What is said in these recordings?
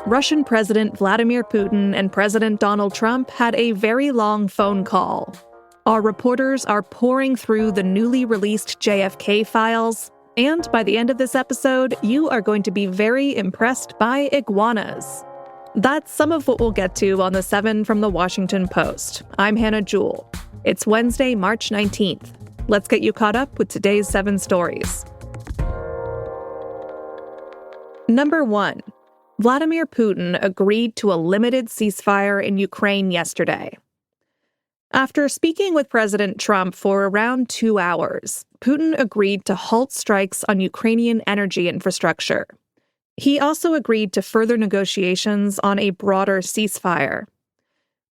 Russian President Vladimir Putin and President Donald Trump had a very long phone call. Our reporters are pouring through the newly released JFK files, and by the end of this episode, you are going to be very impressed by iguanas. That's some of what we'll get to on the 7 from the Washington Post. I'm Hannah Jewell. It's Wednesday, March 19th. Let's get you caught up with today's 7 stories. Number 1. Vladimir Putin agreed to a limited ceasefire in Ukraine yesterday. After speaking with President Trump for around 2 hours, Putin agreed to halt strikes on Ukrainian energy infrastructure. He also agreed to further negotiations on a broader ceasefire.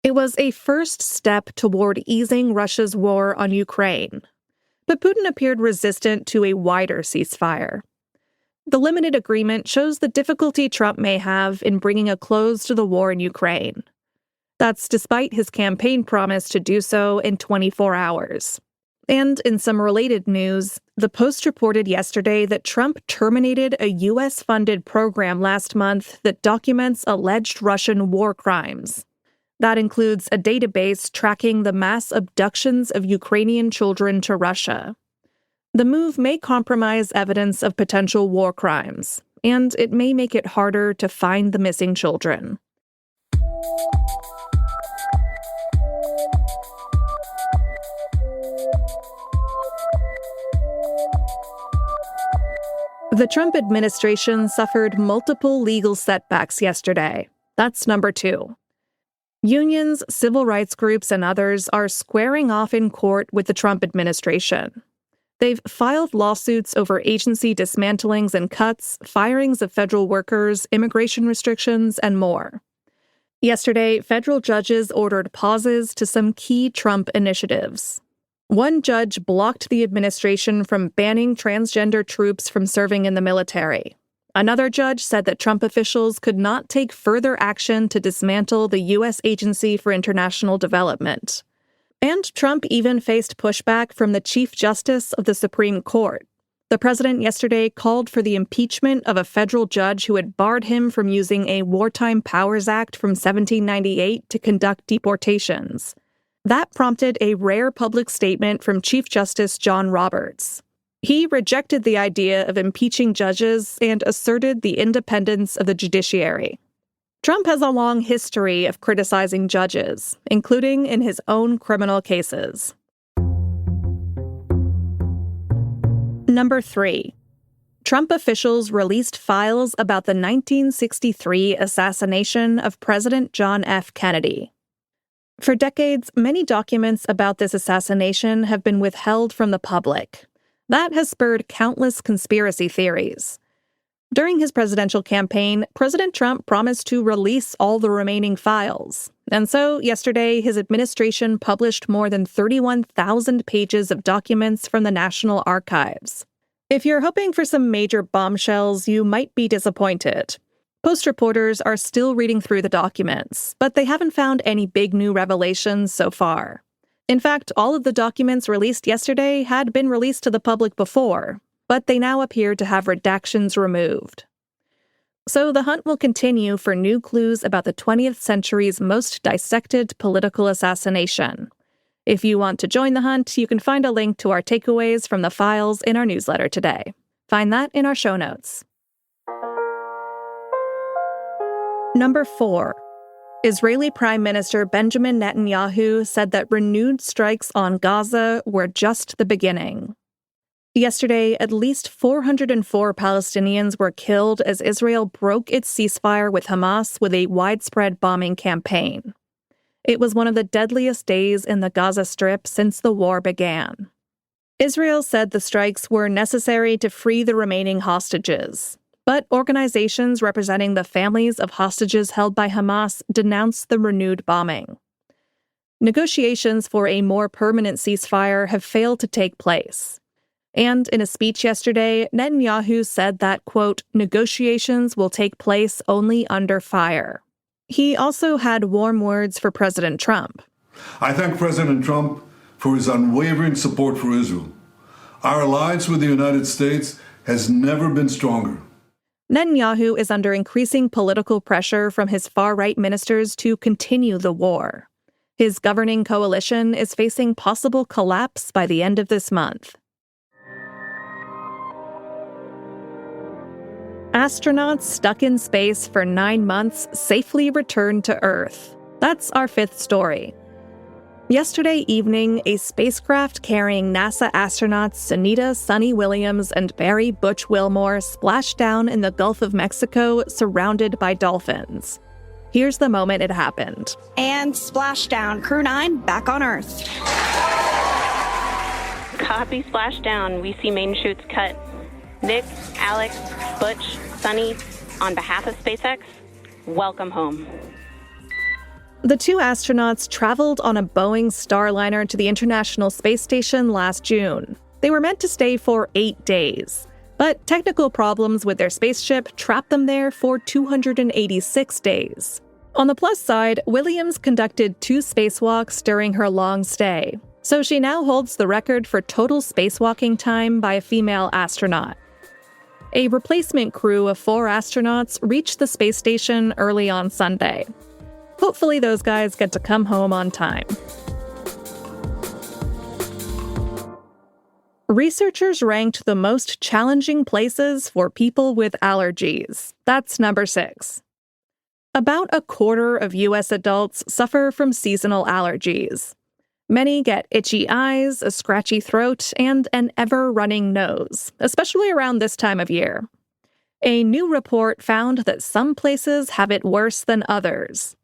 It was a first step toward easing Russia's war on Ukraine, but Putin appeared resistant to a wider ceasefire. The limited agreement shows the difficulty Trump may have in bringing a close to the war in Ukraine. That's despite his campaign promise to do so in 24 hours. And in some related news, the Post reported yesterday that Trump terminated a U.S.-funded program last month that documents alleged Russian war crimes. That includes a database tracking the mass abductions of Ukrainian children to Russia. The move may compromise evidence of potential war crimes, and it may make it harder to find the missing children. The Trump administration suffered multiple legal setbacks yesterday. That's number 2. Unions, civil rights groups, and others are squaring off in court with the Trump administration. They've filed lawsuits over agency dismantlings and cuts, firings of federal workers, immigration restrictions, and more. Yesterday, federal judges ordered pauses to some key Trump initiatives. One judge blocked the administration from banning transgender troops from serving in the military. Another judge said that Trump officials could not take further action to dismantle the U.S. Agency for International Development. And Trump even faced pushback from the Chief Justice of the Supreme Court. The president yesterday called for the impeachment of a federal judge who had barred him from using a Wartime Powers Act from 1798 to conduct deportations. That prompted a rare public statement from Chief Justice John Roberts. He rejected the idea of impeaching judges and asserted the independence of the judiciary. Trump has a long history of criticizing judges, including in his own criminal cases. Number 3. Trump officials released files about the 1963 assassination of President John F. Kennedy. For decades, many documents about this assassination have been withheld from the public. That has spurred countless conspiracy theories. During his presidential campaign, President Trump promised to release all the remaining files. And so, yesterday, his administration published more than 31,000 pages of documents from the National Archives. If you're hoping for some major bombshells, you might be disappointed. Post reporters are still reading through the documents, but they haven't found any big new revelations so far. In fact, all of the documents released yesterday had been released to the public before, but they now appear to have redactions removed. So the hunt will continue for new clues about the 20th century's most dissected political assassination. If you want to join the hunt, you can find a link to our takeaways from the files in our newsletter today. Find that in our show notes. Number 4. Israeli Prime Minister Benjamin Netanyahu said that renewed strikes on Gaza were just the beginning. Yesterday, at least 404 Palestinians were killed as Israel broke its ceasefire with Hamas with a widespread bombing campaign. It was one of the deadliest days in the Gaza Strip since the war began. Israel said the strikes were necessary to free the remaining hostages, but organizations representing the families of hostages held by Hamas denounced the renewed bombing. Negotiations for a more permanent ceasefire have failed to take place. And in a speech yesterday, Netanyahu said that, quote, negotiations will take place only under fire. He also had warm words for President Trump. I thank President Trump for his unwavering support for Israel. Our alliance with the United States has never been stronger. Netanyahu is under increasing political pressure from his far-right ministers to continue the war. His governing coalition is facing possible collapse by the end of this month. Astronauts stuck in space for 9 months safely returned to Earth. That's our fifth story. Yesterday evening, a spacecraft carrying NASA astronauts Sunita Sunny Williams and Barry Butch Wilmore splashed down in the Gulf of Mexico, surrounded by dolphins. Here's the moment it happened. And splashdown. Crew 9, back on Earth. Copy, splashdown. We see main chutes cut. Nick, Alex, Butch, Sunny, on behalf of SpaceX, welcome home. The two astronauts traveled on a Boeing Starliner to the International Space Station last June. They were meant to stay for 8 days, but technical problems with their spaceship trapped them there for 286 days. On the plus side, Williams conducted 2 spacewalks during her long stay, so she now holds the record for total spacewalking time by a female astronaut. A replacement crew of 4 astronauts reached the space station early on Sunday. Hopefully those guys get to come home on time. Researchers ranked the most challenging places for people with allergies. That's number 6. About a quarter of U.S. adults suffer from seasonal allergies. Many get itchy eyes, a scratchy throat, and an ever-running nose, especially around this time of year. A new report found that some places have it worse than others.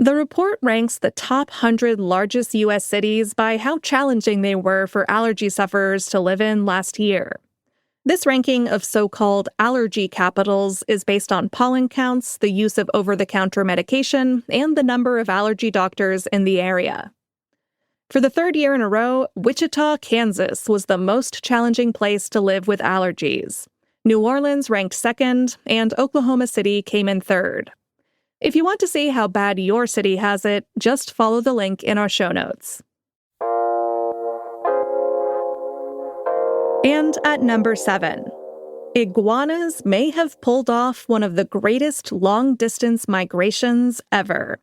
The report ranks the top 100 largest U.S. cities by how challenging they were for allergy sufferers to live in last year. This ranking of so-called allergy capitals is based on pollen counts, the use of over-the-counter medication, and the number of allergy doctors in the area. For the 3rd year in a row, Wichita, Kansas was the most challenging place to live with allergies. New Orleans ranked 2nd, and Oklahoma City came in 3rd. If you want to see how bad your city has it, just follow the link in our show notes. And at number 7, iguanas may have pulled off one of the greatest long-distance migrations ever.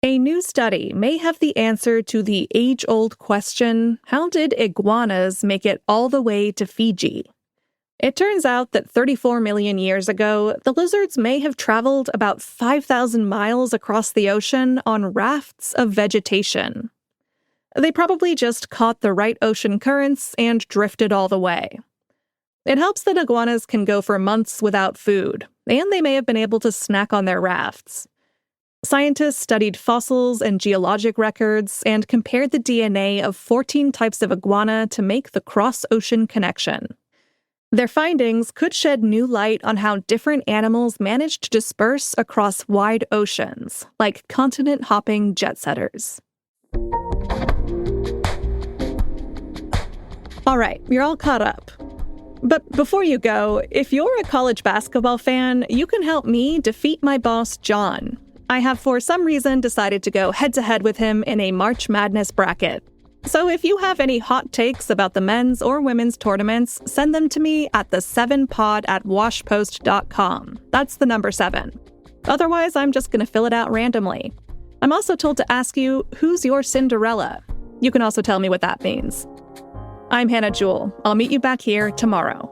A new study may have the answer to the age-old question, how did iguanas make it all the way to Fiji? It turns out that 34 million years ago, the lizards may have traveled about 5,000 miles across the ocean on rafts of vegetation. They probably just caught the right ocean currents and drifted all the way. It helps that iguanas can go for months without food, and they may have been able to snack on their rafts. Scientists studied fossils and geologic records and compared the DNA of 14 types of iguana to make the cross-ocean connection. Their findings could shed new light on how different animals manage to disperse across wide oceans, like continent-hopping jet-setters. All right, you're all caught up. But before you go, if you're a college basketball fan, you can help me defeat my boss, John. I have for some reason decided to go head-to-head with him in a March Madness bracket. So if you have any hot takes about the men's or women's tournaments, send them to me at the7pod@washpost.com. That's the number 7. Otherwise, I'm just going to fill it out randomly. I'm also told to ask you, who's your Cinderella? You can also tell me what that means. I'm Hannah Jewell. I'll meet you back here tomorrow.